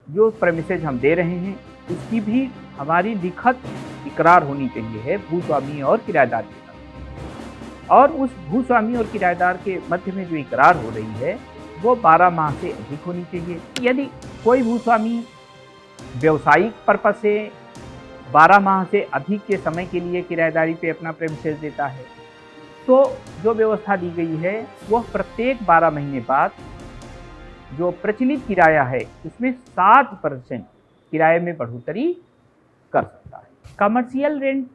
जो प्रेमिसेज हम दे रहे हैं उसकी भी हमारी लिखित इकरार होनी चाहिए है भूस्वामी और किराएदार के साथ। और उस भूस्वामी और किराएदार के मध्य में जो इकरार हो रही है वो 12 माह से अधिक होनी चाहिए। यदि कोई भूस्वामी व्यावसायिक पर्पज से 12 माह से अधिक के समय के लिए किराएदारी पे अपना प्रेमिसेज देता है तो जो व्यवस्था दी गई है वह प्रत्येक 12 महीने बाद जो प्रचलित किराया है उसमें 7% किराए में बढ़ोतरी कर सकता है। कमर्शियल रेंट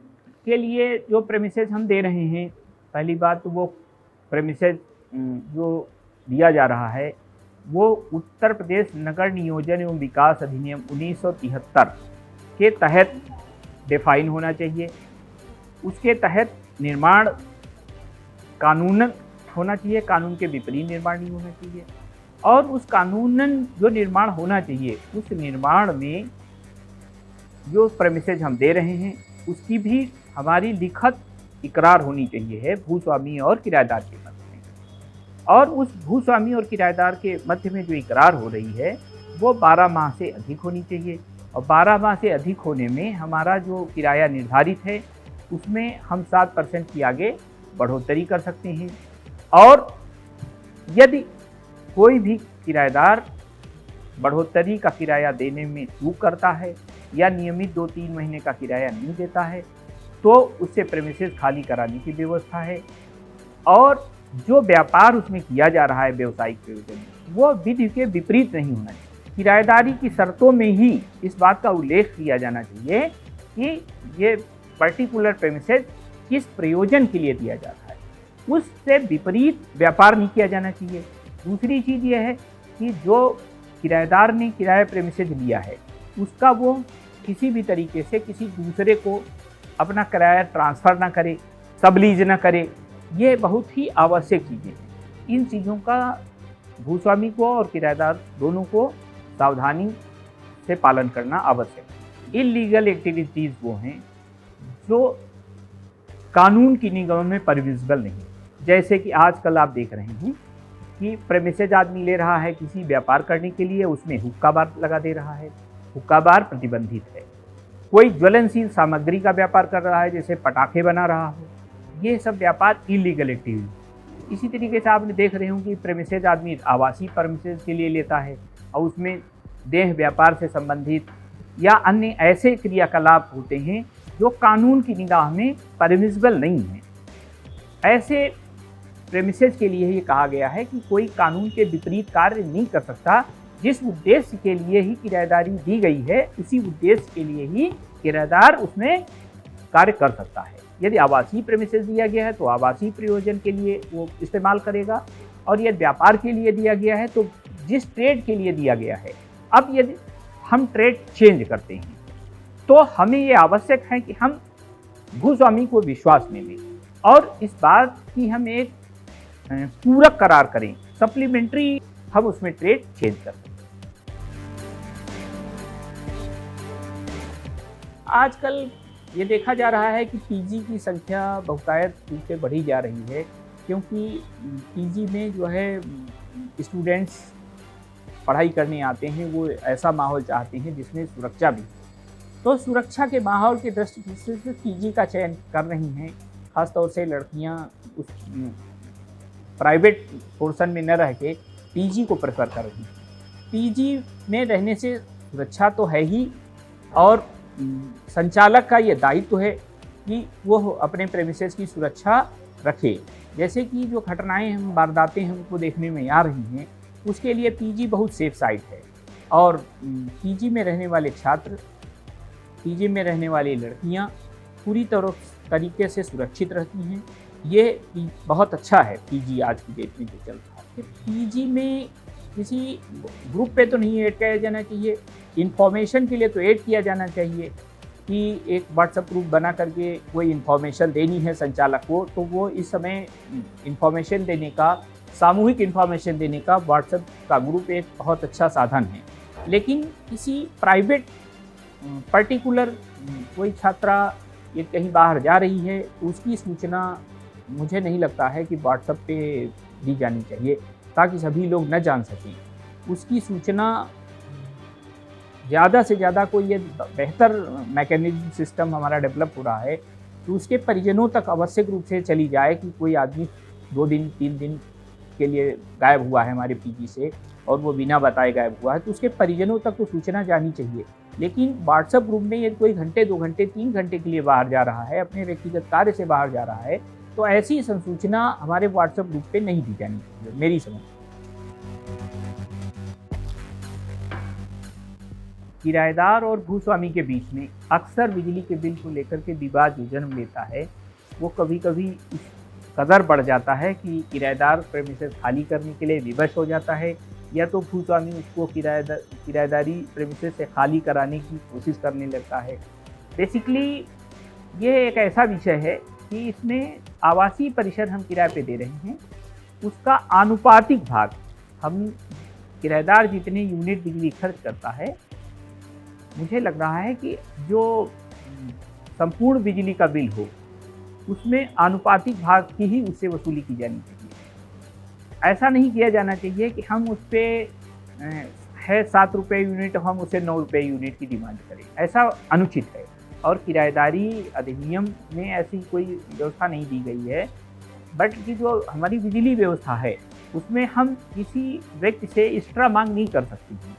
के लिए जो प्रेमिसेज हम दे रहे हैं, पहली बात तो वो प्रेमिसेज जो दिया जा रहा है वो उत्तर प्रदेश नगर नियोजन एवं विकास अधिनियम 1973 के तहत डिफाइन होना चाहिए। उसके तहत निर्माण कानूनन होना चाहिए, कानून के विपरीत निर्माण नहीं होना चाहिए। और उस कानूनन जो निर्माण होना चाहिए उस निर्माण में जो प्रेमिसेज हम दे रहे हैं उसकी भी हमारी लिखित इकरार होनी चाहिए है भूस्वामी और किराएदार के मध्य में। और उस भूस्वामी और किराएदार के मध्य में जो इकरार हो रही है वो 12 माह से अधिक होनी चाहिए। और 12 माह से अधिक होने में हमारा जो किराया निर्धारित है उसमें हम 7% की आगे बढ़ोतरी कर सकते हैं। और यदि कोई भी किराएदार बढ़ोतरी का किराया देने में चूक करता है या नियमित 2-3 महीने का किराया नहीं देता है तो उससे प्रेमिसेस खाली कराने की व्यवस्था है। और जो व्यापार उसमें किया जा रहा है व्यावसायिक प्रयोजन वो विधि के विपरीत नहीं होना चाहिए। किराएदारी की शर्तों में ही इस बात का उल्लेख किया जाना चाहिए कि ये पर्टिकुलर प्रेमिसेस किस प्रयोजन के लिए दिया जा रहा है, उससे विपरीत व्यापार नहीं किया जाना चाहिए। दूसरी चीज़ ये है कि जो किराएदार ने किराया प्रेमिसेज लिया है उसका वो किसी भी तरीके से किसी दूसरे को अपना किराया ट्रांसफ़र ना करे, सबलीज ना करे। ये बहुत ही आवश्यक चीज़ें हैं। इन चीज़ों का भूस्वामी को और किराएदार दोनों को सावधानी से पालन करना आवश्यक है। इल्लीगल एक्टिविटीज़ वो हैं जो कानून की निगाहों में परमिसिबल नहीं, जैसे कि आजकल आप देख रहे हैं कि प्रेमिसेज आदमी ले रहा है किसी व्यापार करने के लिए, उसमें हुक्का बार लगा दे रहा है। हुक्का बार प्रतिबंधित है। कोई ज्वलनशील सामग्री का व्यापार कर रहा है जैसे पटाखे बना रहा हो, ये सब व्यापार इलीगल एक्टिविटी। इसी तरीके से आपने देख रहे हो कि प्रेमिसेज आदमी आवासीय प्रेमिसेज के लिए लेता है और उसमें देह व्यापार से संबंधित या अन्य ऐसे क्रियाकलाप होते हैं जो कानून की निगाह में परमिसिबल नहीं है। ऐसे प्रेमिसेज के लिए ये कहा गया है कि कोई कानून के विपरीत कार्य नहीं कर सकता। जिस उद्देश्य के लिए ही किराएदारी दी गई है उसी उद्देश्य के लिए ही किराएदार उसमें कार्य कर सकता है। यदि आवासीय प्रेमिसेज दिया गया है तो आवासीय प्रयोजन के लिए वो इस्तेमाल करेगा, और यदि व्यापार के लिए दिया गया है तो जिस ट्रेड के लिए दिया गया है। अब यदि हम ट्रेड चेंज करते हैं तो हमें ये आवश्यक है कि हम भूस्वामी को विश्वास में लें और इस बात की हम एक पूरक करार करें, सप्लीमेंट्री हम उसमें ट्रेड चेंज कर सकते हैं। आजकल ये देखा जा रहा है कि पीजी की संख्या बहुतायत रूप से बढ़ी जा रही है, क्योंकि पीजी में जो है स्टूडेंट्स पढ़ाई करने आते हैं, वो ऐसा माहौल चाहते हैं जिसमें सुरक्षा भी। तो सुरक्षा के माहौल की दृष्टि से पीजी का चयन कर रही हैं, ख़ासतौर से लड़कियां उस प्राइवेट पोर्शन में न रह के पीजी को प्रेफर कर रही हैं। पीजी में रहने से सुरक्षा तो है ही, और संचालक का ये दायित्व है कि वो अपने प्रेमिसेस की सुरक्षा रखे। जैसे कि जो घटनाएं हम वारदातें हमको देखने में आ रही हैं, उसके लिए पीजी बहुत सेफ साइट है। और पीजी में रहने वाले छात्र, पीजी में रहने वाली लड़कियां पूरी तरीके से सुरक्षित रहती हैं। ये बहुत अच्छा है पीजी आज की डेट में जो चल रहा है। पीजी में किसी ग्रुप पे तो नहीं ऐड किया जाना चाहिए, इन्फॉर्मेशन के लिए तो ऐड किया जाना चाहिए कि एक व्हाट्सएप ग्रुप बना करके कोई इन्फॉर्मेशन देनी है संचालक को, तो वो इस समय इन्फॉर्मेशन देने का, सामूहिक इन्फॉर्मेशन देने का व्हाट्सएप का ग्रुप एक बहुत अच्छा साधन है। लेकिन किसी प्राइवेट पर्टिकुलर कोई छात्रा ये कहीं बाहर जा रही है, उसकी सूचना मुझे नहीं लगता है कि व्हाट्सएप पे दी जानी चाहिए ताकि सभी लोग न जान सकें। उसकी सूचना ज़्यादा से ज़्यादा कोई ये बेहतर मैकेनिज़्म सिस्टम हमारा डेवलप हो रहा है, तो उसके परिजनों तक आवश्यक रूप से चली जाए कि कोई आदमी 2 दिन, 3 दिन के लिए गायब हुआ है हमारे पीजी से और वो बिना बताए गायब हुआ है, तो उसके परिजनों तक तो सूचना जानी चाहिए। लेकिन व्हाट्सएप ग्रुप में यदि कोई घंटे, 2 घंटे, 3 घंटे के लिए बाहर जा रहा है, अपने व्यक्तिगत कार्य से बाहर जा रहा है, तो ऐसी संसूचना हमारे व्हाट्सएप ग्रुप पे नहीं दी जानी चाहिए, मेरी समझ। किराएदार और भूस्वामी के बीच में अक्सर बिजली के बिल को लेकर के विवाद जो जन्म लेता है, वो कभी-कभी इस कदर बढ़ जाता है कि किराएदार प्रेमिसेस खाली करने के लिए विवश हो जाता है, या तो भूस्वामी उसको किराएदारी प्रेमिसेस से खाली कराने की कोशिश करने लगता है। बेसिकली ये एक ऐसा विषय है कि इसमें आवासीय परिसर हम किराए पे दे रहे हैं, उसका आनुपातिक भाग हम किराएदार जितने यूनिट बिजली खर्च करता है, मुझे लग रहा है कि जो संपूर्ण बिजली का बिल हो, उसमें आनुपातिक भाग की ही उससे वसूली की जानी चाहिए। ऐसा नहीं किया जाना चाहिए कि हम उस पर है 7 रुपये यूनिट, हम उसे 9 रुपये यूनिट की डिमांड करें, ऐसा अनुचित है। और किराएदारी अधिनियम में ऐसी कोई व्यवस्था नहीं दी गई है, बट कि जो हमारी बिजली व्यवस्था है, उसमें हम किसी व्यक्ति से एक्स्ट्रा मांग नहीं कर सकते हैं।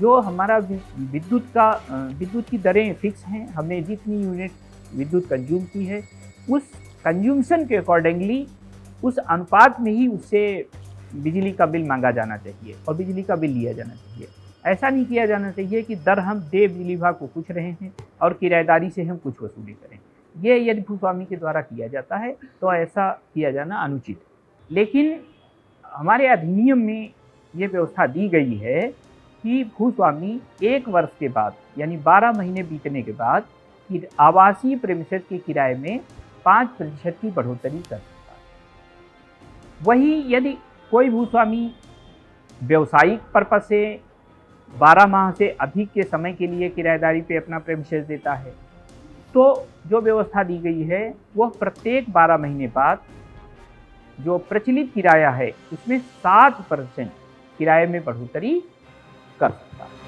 जो हमारा विद्युत की दरें फिक्स हैं, हमने जितनी यूनिट विद्युत कंज्यूम की है, उस कंज्यूमशन के अकॉर्डिंगली, उस अनुपात में ही उससे बिजली का बिल मांगा जाना चाहिए और बिजली का बिल लिया जाना चाहिए। ऐसा नहीं किया जाना चाहिए कि दर हम दे बिजली विभाग को कुछ रहे हैं और किराएदारी से हम कुछ वसूली करें। ये यदि भूस्वामी के द्वारा किया जाता है तो ऐसा किया जाना अनुचित है। लेकिन हमारे अधिनियम में ये व्यवस्था दी गई है कि भूस्वामी 1 वर्ष के बाद, यानी 12 महीने बीतने के बाद आवासीय प्रेमिसेस के किराए में 5% की बढ़ोतरी कर सकता है। वही यदि कोई भूस्वामी व्यावसायिक पर्पज से 12 माह से अधिक के समय के लिए किराएदारी पे अपना प्रेमिसेस देता है, तो जो व्यवस्था दी गई है वह प्रत्येक 12 महीने बाद जो प्रचलित किराया है उसमें 7% किराए में बढ़ोतरी कर सकता है।